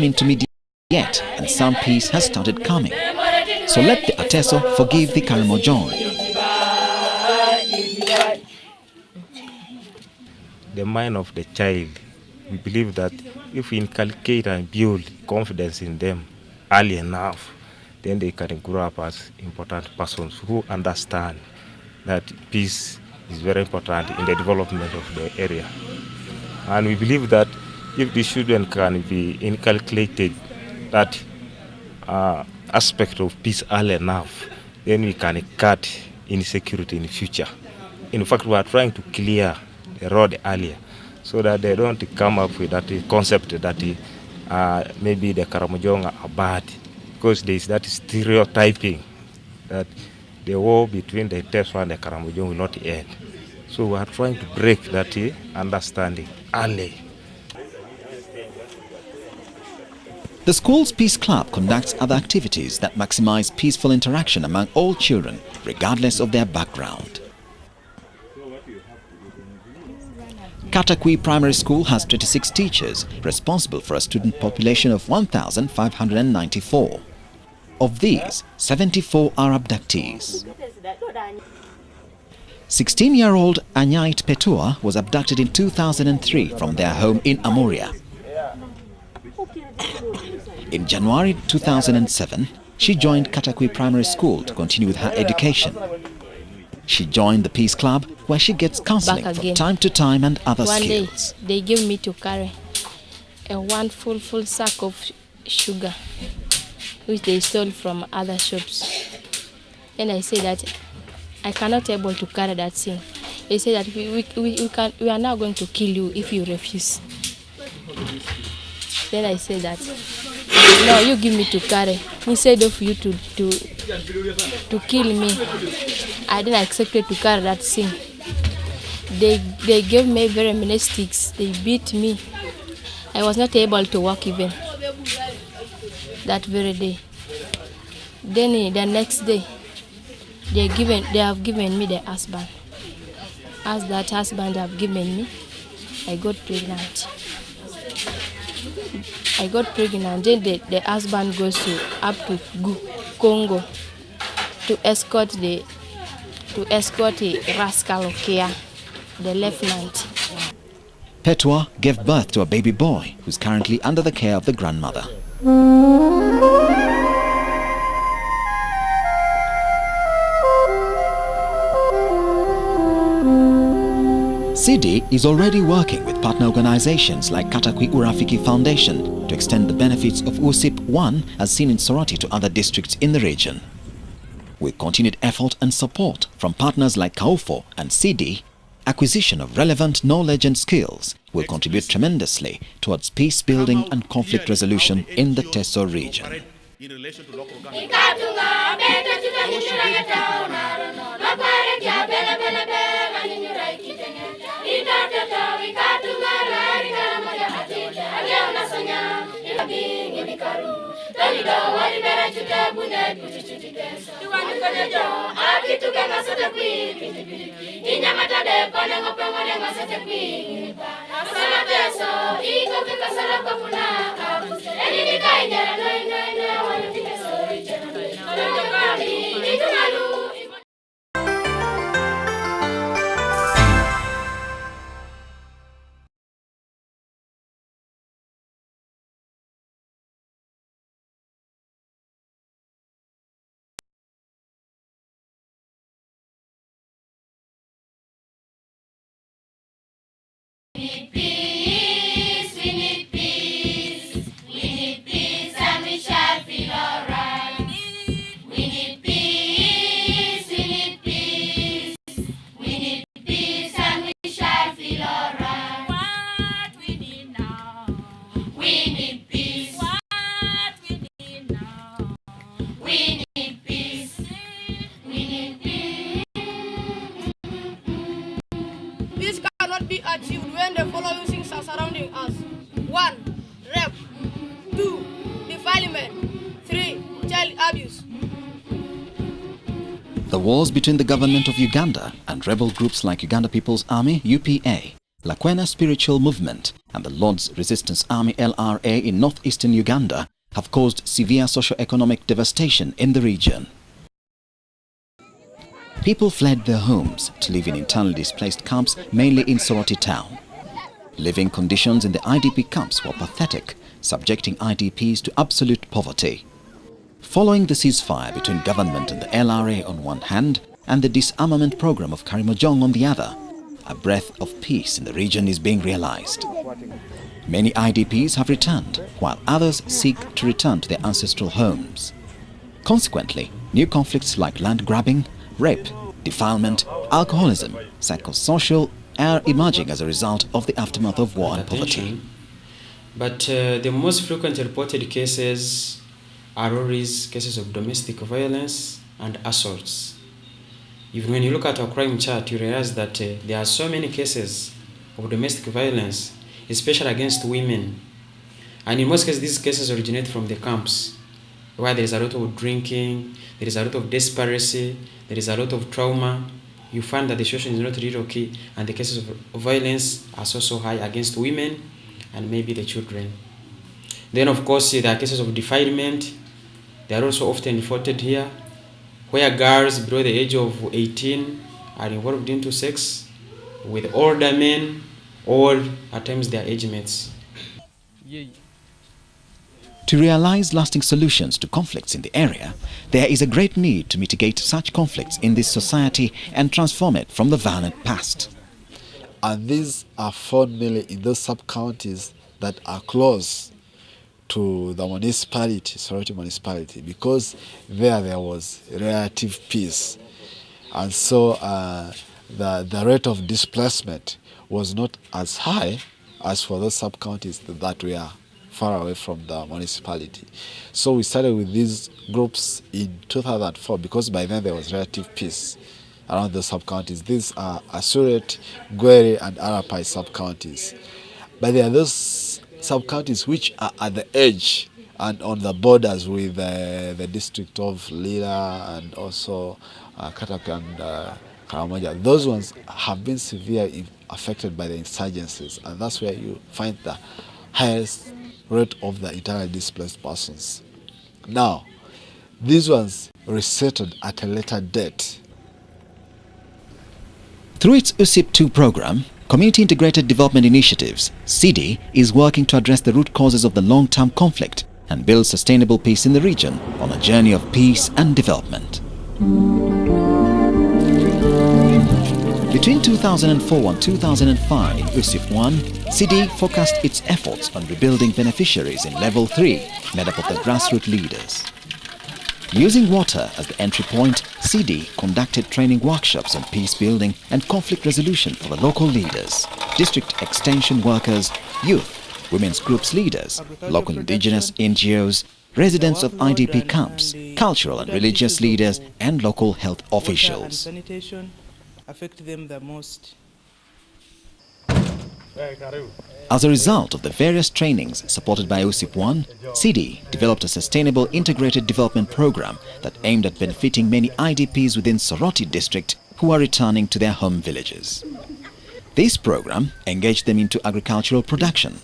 intermediate yet, and some peace has started coming. So let the Ateso forgive the Karamojong. The mind of the child, we believe that if we inculcate and build confidence in them early enough, then they can grow up as important persons who understand that peace is very important in the development of the area. And we believe that if the children can be inculcated that aspect of peace early enough, then we can cut insecurity in the future. In fact, we are trying to clear the road earlier so that they don't come up with that concept that maybe the Karamojong are bad, because there is that stereotyping that the war between the Teso and the Karamojong will not end. So we are trying to break that understanding early. The school's Peace Club conducts other activities that maximize peaceful interaction among all children, regardless of their background. Katakwi Primary School has 26 teachers, responsible for a student population of 1,594. Of these, 74 are abductees. 16-year-old Anyait Petua was abducted in 2003 from their home in Amuria. In January 2007, she joined Katakwi Primary School to continue with her education. She joined the Peace Club, where she gets counseling from time to time and other skills. One day, they give me to carry one full sack of sugar, which they stole from other shops. And I say that I cannot able to carry that thing. They say that we are now going to kill you if you refuse. Then I say that, no, you give me to carry. Instead of you to kill me, I didn't accept it to carry that thing. They gave me very many sticks. They beat me. I was not able to walk even that very day. Then the next day, they have given me the husband. As that husband have given me, I got pregnant. Then the husband goes up to Congo to escort the rascal Kia, the lieutenant. Petua gave birth to a baby boy who's currently under the care of the grandmother. CIDI is already working with partner organizations like Katakwi Urafiki Foundation to extend the benefits of USIP 1 as seen in Soroti to other districts in the region. With continued effort and support from partners like Kaufo and CIDI, acquisition of relevant knowledge and skills will contribute tremendously towards peace building and conflict resolution in the Teso region. In relation to local government. Peace, we need peace. We need peace and we shall feel alright. We need peace, we need peace. We need peace and we shall feel alright. What we need now? We need peace. What we need now? We need peace. We need peace. Peace cannot be achieved when the following things are surrounding us. 1. Rape. 2. Defilement. 3. Child abuse. The wars between the government of Uganda and rebel groups like Uganda People's Army, UPA, Lakwena Spiritual Movement and the Lord's Resistance Army LRA in northeastern Uganda have caused severe socio-economic devastation in the region. People fled their homes to live in internally displaced camps, mainly in Soroti town. Living conditions in the IDP camps were pathetic, subjecting IDPs to absolute poverty. Following the ceasefire between government and the LRA on one hand and the disarmament program of Karimojong on the other, a breath of peace in the region is being realized. Many IDPs have returned, while others seek to return to their ancestral homes. Consequently, new conflicts like land grabbing, rape, defilement, alcoholism, psychosocial are emerging as a result of the aftermath of war and poverty. But the most frequent reported cases are always cases of domestic violence and assaults. Even when you look at our crime chart, you realize that there are so many cases of domestic violence, especially against women. And in most cases, these cases originate from the camps, where there is a lot of drinking, there is a lot of desperation, there is a lot of trauma. You find that the situation is not really okay, and the cases of violence are so high against women and maybe the children. Then, of course, there are cases of defilement. They are also often reported here, where girls below the age of 18 are involved into sex with older men or at times their age mates. To realize lasting solutions to conflicts in the area, there is a great need to mitigate such conflicts in this society and transform it from the violent past. And these are found mainly in those sub-counties that are close to the municipality, Soroti municipality, because there was relative peace. And so the rate of displacement was not as high as for those sub-counties that were far away from the municipality. So we started with these groups in 2004 because by then there was relative peace around the sub-counties. These are Asuret, Gwere and Arapai sub-counties. But there are those sub-counties which are at the edge and on the borders with the district of Lira and also Katak and Karamoja. Those ones have been severely affected by the insurgencies, and that's where you find the highest rate of the internally displaced persons. Now, these ones resettled at a later date. Through its USIP 2 program, Community Integrated Development Initiatives, CIDI is working to address the root causes of the long-term conflict and build sustainable peace in the region on a journey of peace and development. Between 2004 and 2005 in USIP 1, CIDI focused its efforts on rebuilding beneficiaries in Level 3, made up of the grassroots leaders. Using water as the entry point, CIDI conducted training workshops on peace building and conflict resolution for the local leaders, district extension workers, youth, women's groups leaders, local indigenous NGOs, residents of IDP camps, cultural and religious leaders, and local health officials. Sanitation affect them the most. As a result of the various trainings supported by USIP 1, CIDI developed a sustainable integrated development program that aimed at benefiting many IDPs within Soroti district who are returning to their home villages. This program engaged them into agricultural production.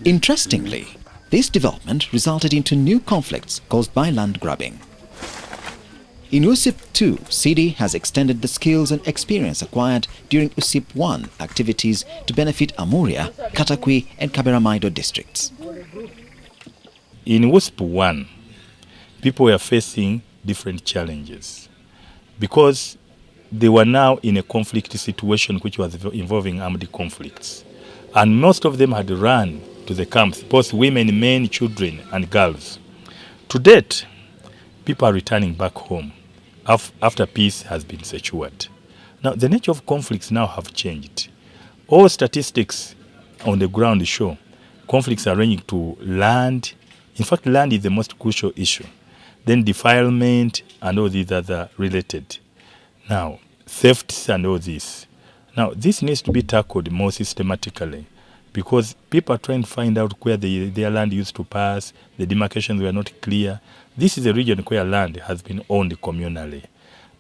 Interestingly, this development resulted into new conflicts caused by land grabbing. In USIP 2, CIDI has extended the skills and experience acquired during USIP 1 activities to benefit Amuria, Katakwi and Kaberamaido districts. In USIP 1, people were facing different challenges because they were now in a conflict situation which was involving armed conflicts. And most of them had run to the camps, both women, men, children and girls. To date, people are returning back home after peace has been secured. Now, the nature of conflicts now have changed. All statistics on the ground show conflicts are ranging to land. In fact, land is the most crucial issue. Then defilement and all these other related. Now, thefts and all this. Now, this needs to be tackled more systematically because people are trying to find out where their land used to pass, the demarcations were not clear. This is a region where land has been owned communally.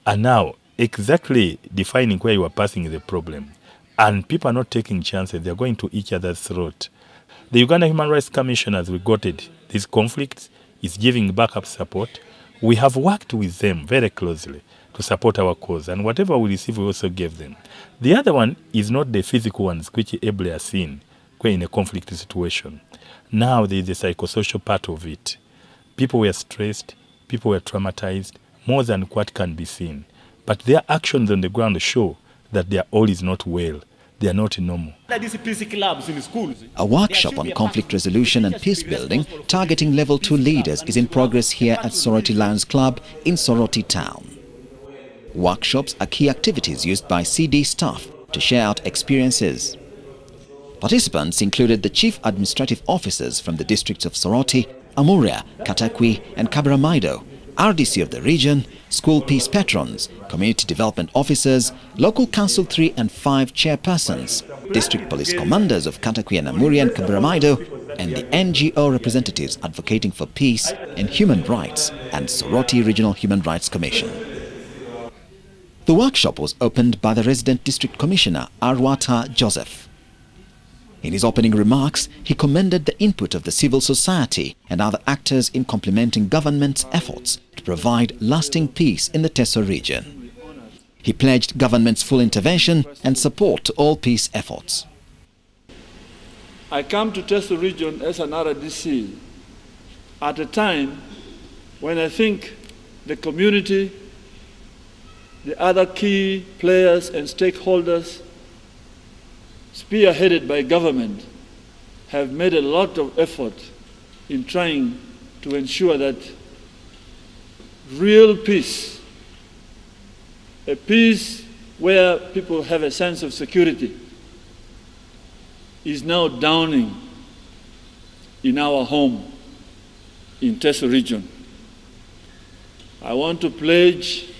And now, exactly defining where you are passing is a problem. and people are not taking chances. They're going to each other's throat. The Uganda Human Rights Commission has regarded these conflicts, is giving backup support. We have worked with them very closely to support our cause, and whatever we receive, we also give them. The other one is not the physical ones, which ably are seen in a conflict situation. Now there is the psychosocial part of it. People were stressed, people were traumatized, more than what can be seen. But their actions on the ground show that their all is not well. They are not normal. A workshop on conflict resolution and peace building targeting level 2 leaders is in progress here at Soroti Lions Club in Soroti town. Workshops are key activities used by CIDI staff to share out experiences. Participants included the chief administrative officers from the districts of Soroti, Amuria, Katakwi and Kabaramaido, RDC of the region, school peace patrons, community development officers, local council 3 and 5 chairpersons, district police commanders of Katakwi and Amuria and Kabaramaido, and the NGO representatives advocating for peace and human rights and Soroti Regional Human Rights Commission. The workshop was opened by the resident district commissioner Arwata Joseph. In his opening remarks, he commended the input of the civil society and other actors in complementing government's efforts to provide lasting peace in the Teso region. He pledged government's full intervention and support to all peace efforts. I come to Teso region as an RDC at a time when I think the community, the other key players and stakeholders spearheaded by government have made a lot of effort in trying to ensure that real peace, a peace where people have a sense of security, is now dawning in our home in Teso region. I want to pledge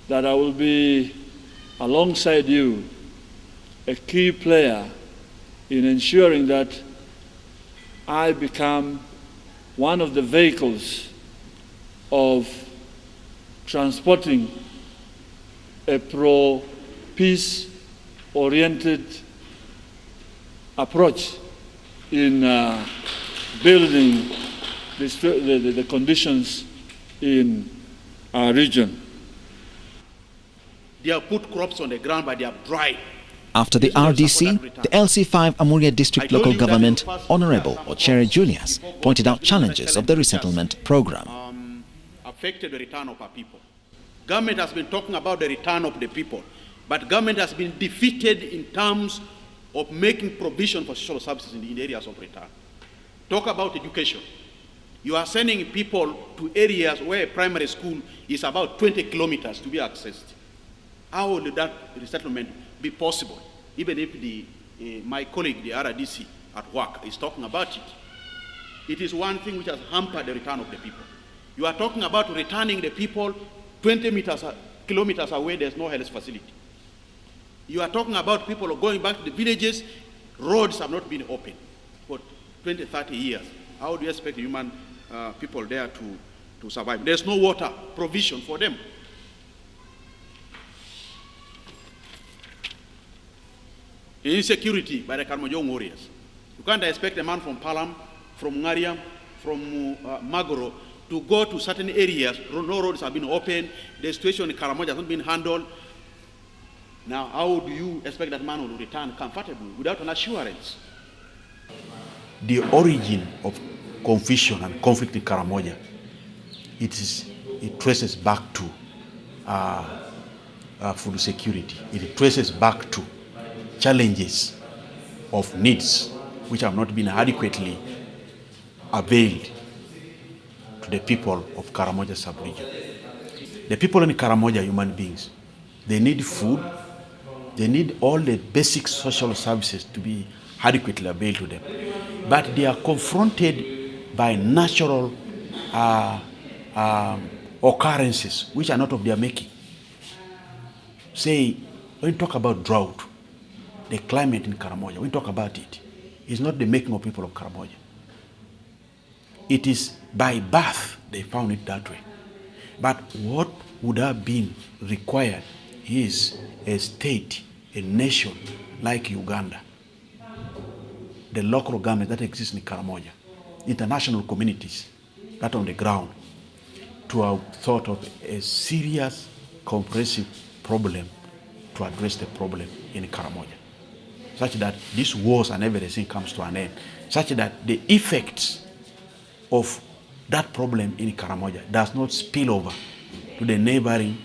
that I will be alongside you, a key player in ensuring that I become one of the vehicles of transporting a pro-peace oriented approach in building the conditions in our region. They have put crops on the ground, but they are dry. After the RDC, the LC5 Amuria District Local Government, Honorable Ochere Julius, pointed out challenges of the resettlement program. Affected the return of our people. Government has been talking about the return of the people, but government has been defeated in terms of making provision for social services in the areas of return. Talk about education. You are sending people to areas where primary school is about 20 kilometers to be accessed. How will that resettlement be possible, even if my colleague, the RDC at work, is talking about it? It is one thing which has hampered the return of the people. You are talking about returning the people 20 kilometers away, there's no health facility. You are talking about people going back to the villages, roads have not been opened for 20, 30 years. How do you expect human people there to survive? There's no water provision for them. Insecurity by the Karmojong warriors. You can't expect a man from Palam, from Ngariam, from Magoro to go to certain areas. No roads have been opened. The situation in Karamoja has not been handled. Now, how do you expect that man will return comfortably without an assurance? The origin of confusion and conflict in Karamoja, it traces back to food security. It traces back to challenges of needs which have not been adequately availed to the people of Karamoja sub-region. The people in Karamoja are human beings. They need food. They need all the basic social services to be adequately availed to them. But they are confronted by natural occurrences which are not of their making. Say, when you talk about drought, the climate in Karamoja, when we talk about it, it's not the making of people of Karamoja. It is by birth they found it that way. But what would have been required is a state a nation like Uganda, the local government that exists in Karamoja, international communities that on the ground, to have thought of a serious, comprehensive problem to address the problem in Karamoja, such that these wars and everything comes to an end, such that the effects of that problem in Karamoja does not spill over to the neighboring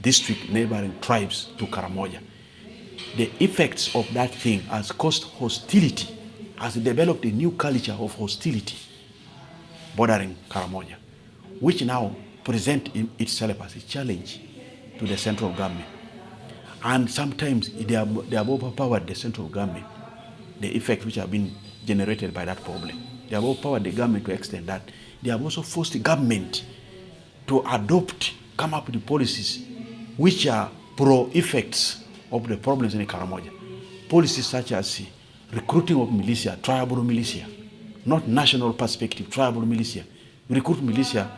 district, neighboring tribes to Karamoja. The effects of that thing has caused hostility, has developed a new culture of hostility bordering Karamoja, which now present itself as a challenge to the central government. And sometimes they have overpowered the central government, the effects which have been generated by that problem. They have overpowered the government to extend that. They have also forced the government to come up with policies which are pro-effects of the problems in Karamoja. Policies such as recruiting of militia, tribal militia, not national perspective, tribal militia. Recruit militia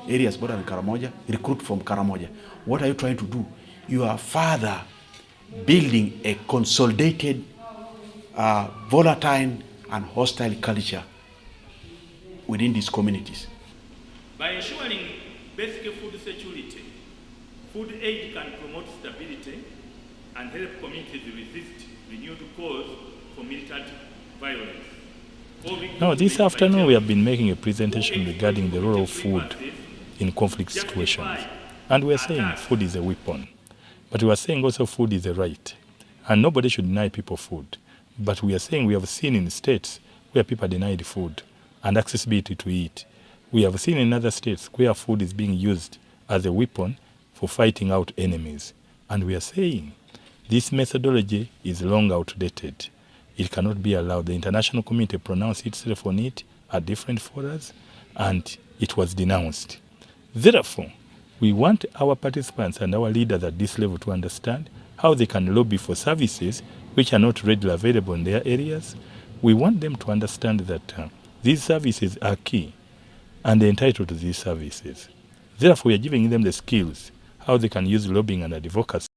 areas bordering Karamoja, recruit from Karamoja. What are you trying to do? You are further building a consolidated, volatile and hostile culture within these communities. By ensuring basic food security, food aid can promote stability and help communities resist renewed calls for militant violence. Now, this afternoon we have been making a presentation regarding the role of food in conflict situations. And we are saying food is a weapon. But we are saying also food is a right. And nobody should deny people food. But we are saying we have seen in states where people are denied food and accessibility to eat. We have seen in other states where food is being used as a weapon for fighting out enemies. And we are saying this methodology is long outdated. It cannot be allowed. The international community pronounced itself on it at different forums, and it was denounced. Therefore, we want our participants and our leaders at this level to understand how they can lobby for services which are not readily available in their areas. We want them to understand that these services are key and they're entitled to these services. Therefore, we are giving them the skills, how they can use lobbying and advocacy